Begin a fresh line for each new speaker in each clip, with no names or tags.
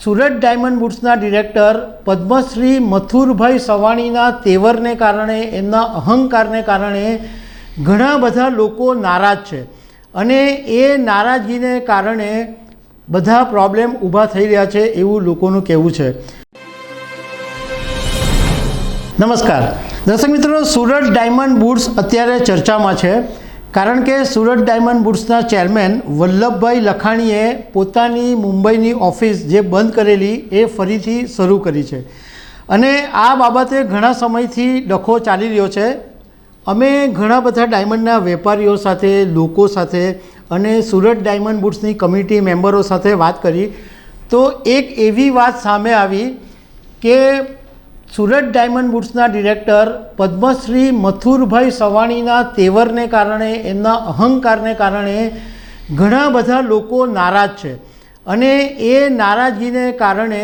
Surat diamond બુટ્સના director Padmashri Mathurbhai સવાણીના તેવરને કારણે, એમના અહંકારને કારણે ઘણા બધા લોકો નારાજ છે અને એ નારાજગીને કારણે બધા પ્રોબ્લેમ ઊભા થઈ રહ્યા છે એવું લોકોનું કહેવું છે. નમસ્કાર દર્શક મિત્રો, સુરત ડાયમંડ બુટ્સ અત્યારે ચર્ચામાં છે કારણ કે સુરત ડાયમંડ બુટ્સના ચેરમેન વલ્લભભાઈ લખાણીએ પોતાની મુંબઈની ઓફિસ જે બંધ કરેલી એ ફરીથી શરૂ કરી છે અને આ બાબતે ઘણા સમયથી ડખો ચાલી રહ્યો છે. અમે ઘણા બધા ડાયમંડના વેપારીઓ સાથે, લોકો સાથે અને સુરત ડાયમંડ બુટ્સની કમિટી મેમ્બરો સાથે વાત કરી તો એક એવી વાત સામે આવી કે સુરત ડાયમંડ બુટ્સના ડિરેક્ટર પદ્મશ્રી મથુરભાઈ સવાણીના તેવરને કારણે, એમના અહંકારને કારણે ઘણા બધા લોકો નારાજ છે અને એ નારાજગીને કારણે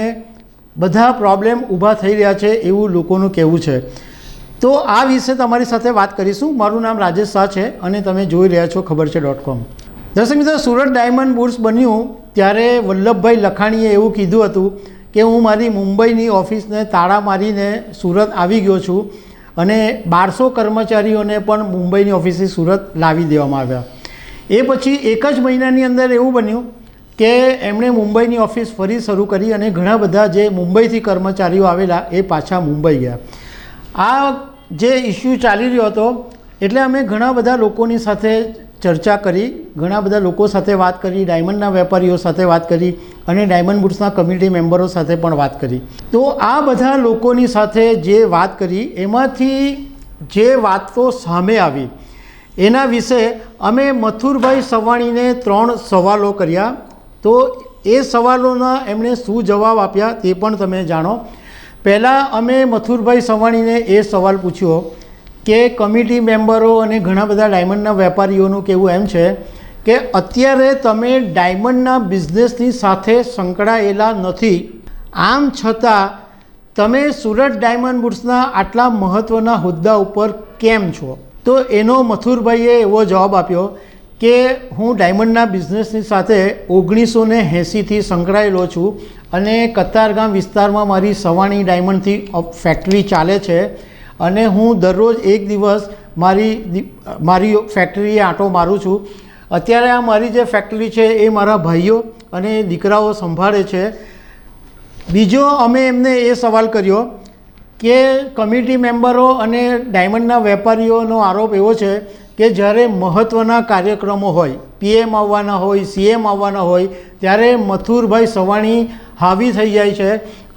બધા પ્રોબ્લેમ ઊભા થઈ રહ્યા છે એવું લોકોનું કહેવું છે. તો આ વિશે તમારી સાથે વાત કરીશું. મારું નામ રાજેશ શાહ છે અને તમે જોઈ રહ્યા છો ખબરછે.com. દર્શક મિત્રો, સુરત ડાયમંડ બુટ્સ બન્યું ત્યારે વલ્લભભાઈ લખાણીએ એવું કીધું હતું કે હું મારી મુંબઈની ઓફિસને તાળા મારીને સુરત આવી ગયો છું અને 1200 કર્મચારીઓને પણ મુંબઈની ઓફિસથી સુરત લાવી દેવામાં આવ્યા. એ પછી એક જ મહિનાની અંદર એવું બન્યું કે એમણે મુંબઈની ઓફિસ ફરી શરૂ કરી અને ઘણા બધા જે મુંબઈથી કર્મચારીઓ આવેલા એ પાછા મુંબઈ ગયા. આ જે ઇસ્યુ ચાલી રહ્યો હતો એટલે અમે ઘણા બધા લોકોની સાથે ચર્ચા કરી, ઘણા બધા લોકો સાથે વાત કરી, ડાયમંડના વેપારીઓ સાથે વાત કરી અને ડાયમંડ બુટ્સના કમિટી મેમ્બરો સાથે પણ વાત કરી. તો આ બધા લોકોની સાથે જે વાત કરી એમાંથી જે વાતો સામે આવી એના વિશે અમે મથુરભાઈ સવાણીને 3 સવાલો કર્યા. તો એ સવાલોના એમણે શું જવાબ આપ્યા તે પણ તમે જાણો. પહેલાં અમે મથુરભાઈ સવાણીને એ સવાલ પૂછ્યો કે કમિટી મેમ્બરો અને ઘણા બધા ડાયમંડના વેપારીઓનું કહેવું એમ છે કે અત્યારે તમે ડાયમંડના બિઝનેસની સાથે સંકળાયેલા નથી, આમ છતાં તમે સુરત ડાયમંડ બુટ્સના આટલા મહત્ત્વના હોદ્દા ઉપર કેમ છો? તો એનો મથુરભાઈએ એવો જવાબ આપ્યો કે હું ડાયમંડના બિઝનેસની સાથે 1980થી સંકળાયેલો છું અને કતારગામ વિસ્તારમાં મારી સવાણી ડાયમંડથી ફેક્ટરી ચાલે છે અને હું દરરોજ એક દિવસ મારી ફેક્ટરીએ આંટો મારું છું. અત્યારે આ મારી જે ફેક્ટરી છે એ મારા ભાઈઓ અને દીકરાઓ સંભાળે છે. બીજો અમે એમને એ સવાલ કર્યો કે કમિટી મેમ્બરો અને ડાયમંડના વેપારીઓનો આરોપ એવો છે કે જ્યારે મહત્ત્વના કાર્યક્રમો હોય, PM આવવાના હોય, CM આવવાના હોય ત્યારે મથુરભાઈ સવાણી હાવી થઈ જાય છે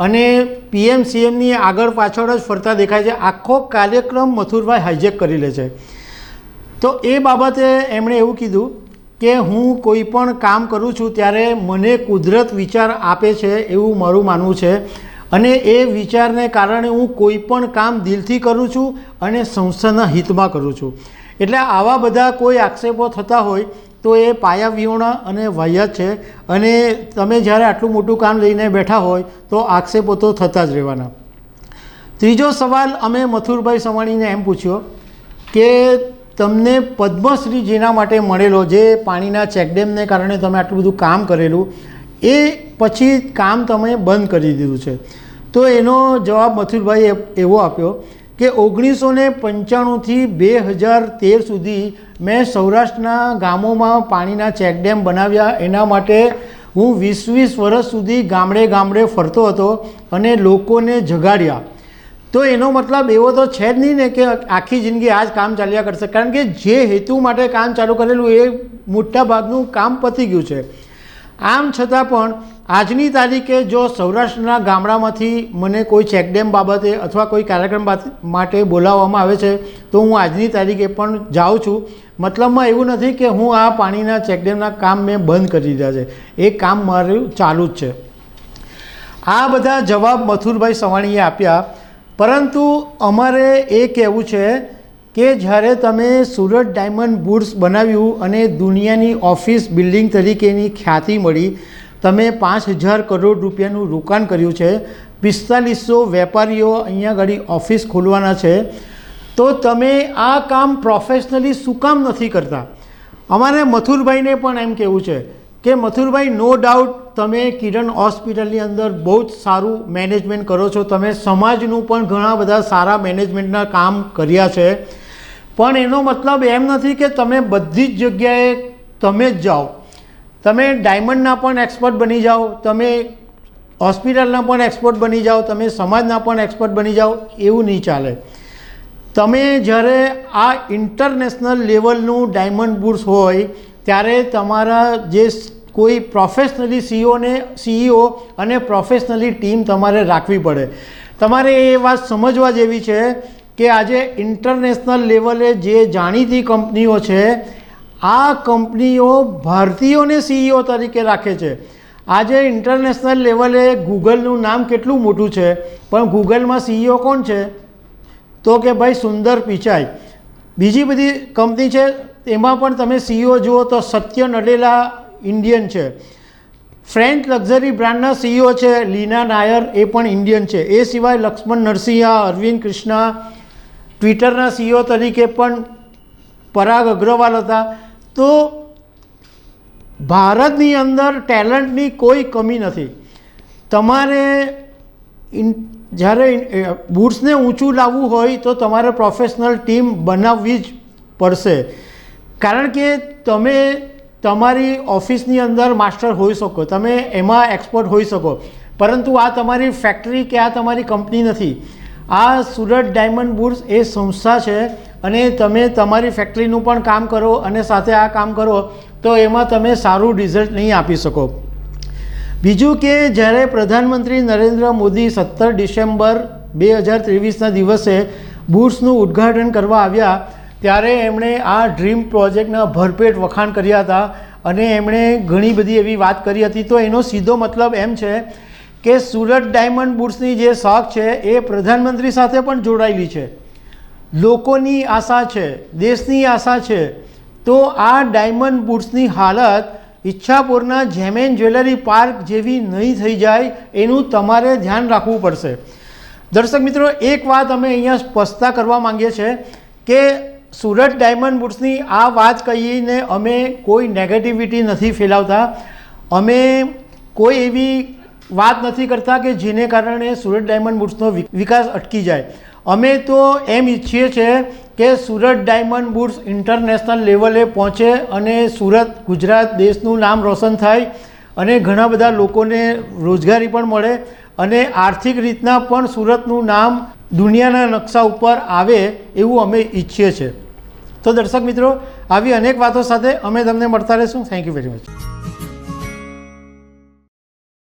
અને PM CMની આગળ પાછળ જ ફરતા દેખાય છે. આખો કાર્યક્રમ મથુરભાઈ હાઇજેક કરી લે છે. તો એ બાબતે એમણે એવું કીધું કે હું કોઈ પણ કામ કરું છું ત્યારે મને કુદરત વિચાર આપે છે એવું મારું માનવું છે અને એ વિચારને કારણે હું કોઈ પણ કામ દિલથી કરું છું અને સંસ્થાના હિતમાં કરું છું. એટલે આવા બધા કોઈ આક્ષેપો થતા હોય તો એ પાયાવિહોણા અને વાહિયાત છે અને તમે જ્યારે આટલું મોટું કામ લઈને બેઠા હોય તો આક્ષેપો તો થતા જ રહેવાના. ત્રીજો સવાલ અમે મથુરભાઈ સવાણીને એમ પૂછ્યો કે તમને પદ્મશ્રી જેના માટે મળેલો, જે પાણીના ચેકડેમને કારણે તમે આટલું બધું કામ કરેલું, એ પછી કામ તમે બંધ કરી દીધું છે. તો એનો જવાબ મથુરભાઈએ એવો આપ્યો કે 1995થી 2013 સુધી મેં સૌરાષ્ટ્રના ગામોમાં પાણીના ચેકડેમ બનાવ્યા. એના માટે હું 20 વર્ષ સુધી ગામડે ગામડે ફરતો હતો અને લોકોને જગાડ્યા. તો એનો મતલબ એવો તો છે જ નહીં ને કે આખી જિંદગી આ જ કામ ચાલ્યા કરશે, કારણ કે જે હેતુ માટે કામ ચાલુ કરેલું એ મોટા ભાગનું કામ પતી ગયું છે. આમ છતાં પણ આજની તારીખે જો સૌરાષ્ટ્રના ગામડામાંથી મને કોઈ ચેકડેમ બાબતે અથવા કોઈ કાર્યક્રમ માટે બોલાવવામાં આવે છે તો હું આજની તારીખે પણ જાઉં છું. મતલબમાં એવું નથી કે હું આ પાણીના ચેકડેમના કામ મેં બંધ કરી દીધા છે, એ કામ મારું ચાલુ જ છે. આ બધા જવાબ મથુરભાઈ સવાણીએ આપ્યા. પરંતુ અમારે એ કહેવું છે કે જ્યારે તમે સુરત ડાયમંડ બુટ્સ બનાવ્યું અને દુનિયાની ઓફિસ બિલ્ડિંગ તરીકેની ખ્યાતિ મળી, તમે 5000 કરોડ રૂપિયાનું રોકાણ કર્યું છે, 4500 વેપારીઓ અહીંયા આગળ ઓફિસ ખોલવાના છે, તો તમે આ કામ પ્રોફેશનલી શું કામ નથી કરતા? અમારે મથુરભાઈને પણ એમ કહેવું છે કે મથુરભાઈ નો ડાઉટ તમે કિરણ હોસ્પિટલની અંદર બહુ જ સારું મેનેજમેન્ટ કરો છો, તમે સમાજનું પણ ઘણા બધા સારા મેનેજમેન્ટના કામ કર્યા છે, પણ એનો મતલબ એમ નથી કે તમે બધી જ જગ્યાએ તમે જ જાઓ, તમે ડાયમંડના પણ એક્સપર્ટ બની જાઓ, તમે હોસ્પિટલના પણ એક્સપર્ટ બની જાઓ, તમે સમાજના પણ એક્સપર્ટ બની જાઓ, એવું નહીં ચાલે. તમે જ્યારે આ ઇન્ટરનેશનલ લેવલનું ડાયમંડ બુડ્સ હોય ત્યારે તમારા જે કોઈ પ્રોફેશનલી સીઈઓ અને પ્રોફેશનલી ટીમ તમારે રાખવી પડે. તમારે એ વાત સમજવા જેવી છે કે આજે ઇન્ટરનેશનલ લેવલે જે જાણીતી કંપનીઓ છે, આ કંપનીઓ ભારતીયોને સીઈઓ તરીકે રાખે છે. આજે ઇન્ટરનેશનલ લેવલે ગૂગલનું નામ કેટલું મોટું છે, પણ ગૂગલમાં સીઈઓ કોણ છે? તો કે ભાઈ સુંદર પિચાઈ. બીજી બધી કંપની છે એમાં પણ તમે સીઈઓ જુઓ તો સત્ય નડેલા ઇન્ડિયન છે. ફ્રેન્ચ લક્ઝરી બ્રાન્ડના સીઈઓ છે લીના નાયર, એ પણ ઇન્ડિયન છે. એ સિવાય લક્ષ્મણ નરસિંહા, અરવિંદ કૃષ્ણા, ટ્વિટરના સીઈઓ તરીકે પણ પરાગ અગ્રવાલ હતા. તો ભારતની અંદર ટેલેન્ટની કોઈ કમી નથી. તમારે જ્યારે બુડ્સને ઊંચું લાવવું હોય તો તમારે પ્રોફેશનલ ટીમ બનાવવી જ પડશે, કારણ કે તમે તમારી ઓફિસની અંદર માસ્ટર હોઈ શકો, તમે એમાં એક્સપર્ટ હોઈ શકો, પરંતુ આ તમારી ફેક્ટરી કે આ તમારી કંપની નથી. આ સુરત ડાયમંડ બુડ્સ એ સંસ્થા છે અને તમે તમારી ફેક્ટરીનું પણ કામ કરો અને સાથે આ કામ કરો તો એમાં તમે સારું રિઝલ્ટ નહીં આપી શકો. બીજું કે જ્યારે પ્રધાનમંત્રી નરેન્દ્ર મોદી 17 ડિસેમ્બર 2023ના દિવસે બુડ્સનું ઉદ્ઘાટન કરવા આવ્યા ત્યારે એમણે આ ડ્રીમ પ્રોજેક્ટના ભરપેટ વખાણ કર્યા હતા અને એમણે ઘણી બધી એવી વાત કરી હતી. તો એનો સીધો મતલબ એમ છે કે સુરત ડાયમંડ બુડ્સની જે શોખ છે એ પ્રધાનમંત્રી સાથે પણ જોડાયેલી છે, લોકોની આશા છે, દેશની આશા છે. તો આ ડાયમંડ બુડ્સની હાલત ઈચ્છાપુરના જેમેન જ્વેલરી પાર્ક જેવી નહીં થઈ જાય એનું તમારે ધ્યાન રાખવું પડશે. દર્શક મિત્રો, એક વાત અમે અહીંયા સ્પષ્ટતા કરવા માંગીએ છીએ કે સુરત ડાયમંડ બુડ્સની આ વાત કહીને અમે કોઈ નેગેટિવિટી નથી ફેલાવતા, અમે કોઈ એવી વાત નથી કરતા કે જેને કારણે સુરત ડાયમંડ બુડ્સનો વિકાસ અટકી જાય. અમે તો એમ ઈચ્છીએ છીએ કે સુરત ડાયમંડ બુડ્સ ઇન્ટરનેશનલ લેવલે પહોંચે અને સુરત, ગુજરાત, દેશનું નામ રોશન થાય અને ઘણા બધા લોકોને રોજગારી પણ મળે અને આર્થિક રીતના પણ સુરતનું નામ દુનિયાના નકશા ઉપર આવે એવું અમે ઈચ્છીએ છીએ. તો દર્શક મિત્રો, આવી અનેક વાતો સાથે અમે તમને મળતા રહીશું. Thank you very much.